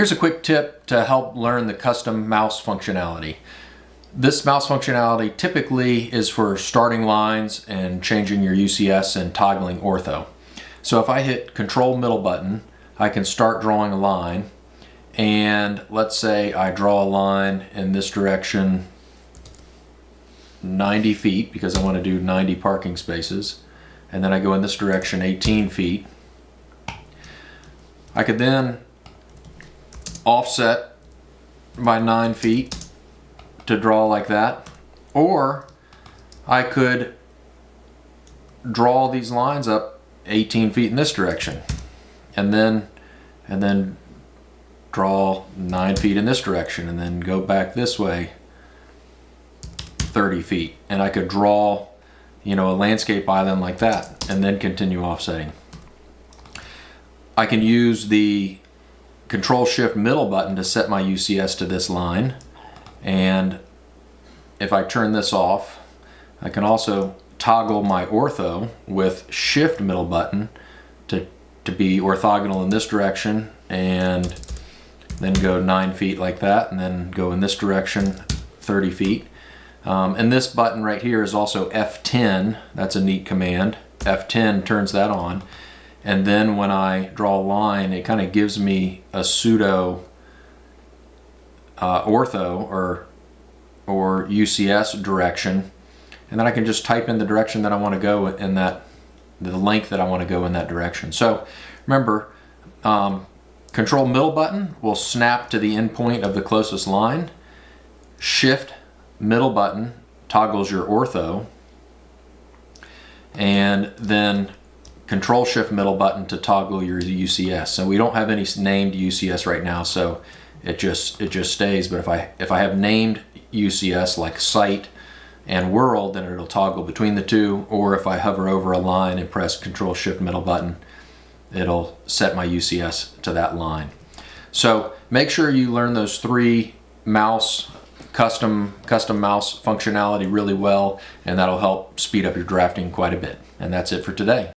Here's a quick tip to help learn the custom mouse functionality. This mouse functionality typically is for starting lines and changing your UCS and toggling ortho. So if I hit Control middle button, I can start drawing a line, and let's say I draw a line in this direction 90 feet because I want to do 90 parking spaces, and then I go in this direction 18 feet. I could then offset by 9 feet to draw like that, or I could draw these lines up 18 feet in this direction and then draw 9 feet in this direction and then go back this way 30 feet, and I could draw, a landscape island like that and then continue offsetting. I can use the Control Shift middle button to set my UCS to this line, and if I turn this off, I can also toggle my ortho with Shift middle button to be orthogonal in this direction, and then go 9 feet like that, and then go in this direction 30 feet. And this button right here is also F10. That's a neat command. F10 turns that on. And then when I draw a line, it kind of gives me a pseudo ortho or UCS direction. And then I can just type in the direction that I want to go in that, the length that I want to go in that direction. So remember, Control middle button will snap to the endpoint of the closest line. Shift middle button toggles your ortho, and then Control Shift middle button to toggle your UCS. So we don't have any named UCS right now, so it just stays. But if I have named UCS like site and world, then it'll toggle between the two. Or if I hover over a line and press Control Shift middle button, it'll set my UCS to that line. So make sure you learn those three custom mouse functionality really well, and that'll help speed up your drafting quite a bit. And that's it for today.